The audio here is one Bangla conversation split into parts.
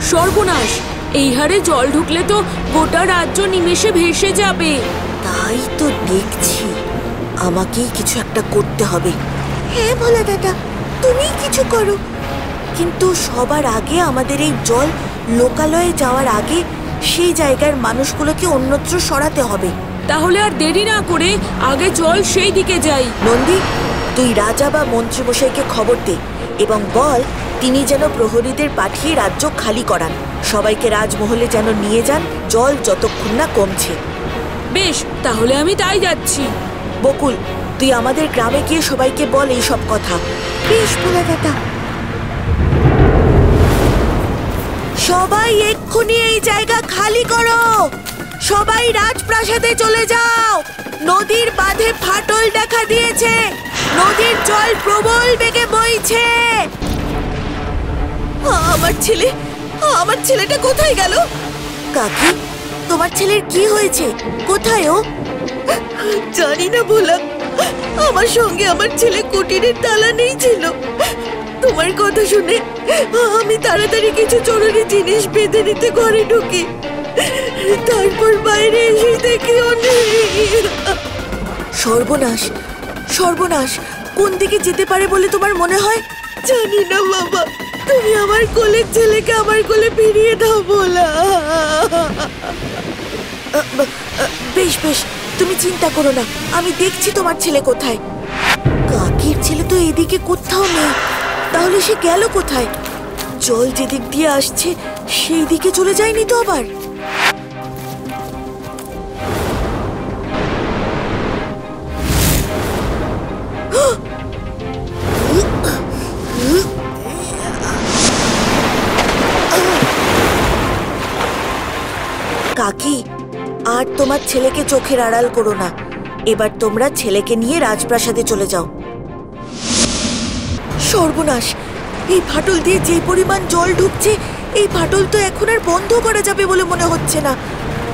সর্বনাশ, এই হারে জল ঢুকলে তো গোটা রাজ্য নিমেষে ভেসে যাবে। তাই তো দেখছি, আমাকেই কিছু একটা করতে হবে। হ্যাঁ ভোলা দাদা, তুমি কিছু করো, কিন্তু সবার আগে আমাদের এই জল লোকালয়ে যাওয়ার আগে সেই জায়গার মানুষগুলোকে অন্যত্র সরাতে হবে। তাহলে আর দেরি না করে আগে জল সেই দিকে যাই। নন্দী, তুই রাজা বা মন্ত্রীমশাইকে খবর দে এবং বল তিনি যেন প্রহরীদের পাঠিয়ে রাজ্য খালি করান। সবাইকে রাজমহলে যেন নিয়ে যান, জল যতক্ষণ না কমছে। বেশ, তাহলে আমি তাই যাচ্ছি। বকুল, তুই আমাদের গ্রামে গিয়ে সবাইকে বল এই সব কথা। বেশ ভোলা দাদা। সবাই এক্ষুনি এই জায়গা খালি করো, সবাই রাজপ্রাসাদে চলে যাও। নদীর বাঁধে ফাটল দেখা দিয়েছে, নদীর জল প্রবল বেগে বইছে। আমার ছেলেটা কোথায় গেল? কাকি, তোমার ছেলের কি হয়েছে? কোথায় ও? জানি না ভোলা, আমার সঙ্গে আমার ছেলে কুটিরের তালা নেই ছিল। তোমার কথা শুনে আমি তাড়াতাড়ি কিছু জরুরি জিনিস বেঁধে নিতে ঘরে ঢুকি, তারপর বাইরে এসে দেখি ও নেই। সর্বনাশ, সর্বনাশ! কোন দিকে যেতে পারে বলে তোমার মনে হয়? জানি না বাবা, তুমি আমার কোলের ছেলেকে আমার কোলে ফিরিয়ে দাও ভোলা। বেশ বেশ, তুমি চিন্তা করো না, আমি দেখছি তোমার ছেলে কোথায়। কাকির ছেলে তো এদিকে কোথাও নেই, তাহলে সে গেল কোথায়? জল যেদিক দিয়ে আসছে সেই দিকে চলে যায়নি তো আবার? কাকি, আর তোমার ছেলেকে চোখের আড়াল করো না। এবার তোমরা ছেলেকে নিয়ে রাজপ্রাসাদে চলে যাও। সর্বনাশ! এই ফাটল দিয়ে যে পরিমাণ জল ঢুকছে, এই ফাটল তো এখন আর বন্ধ করা যাবে বলে মনে হচ্ছে না।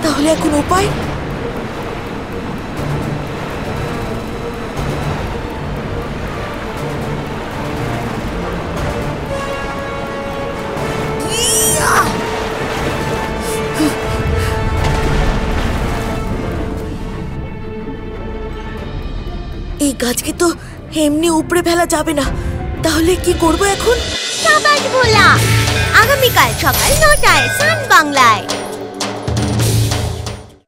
তাহলে এখন উপায়? এই গাছকে তো এমনি উপড়ে ফেলা যাবে না, তাহলে কি করব এখন? সাবাস ভোলা, আগামীকাল সকাল ৯টায় সান বাংলায়।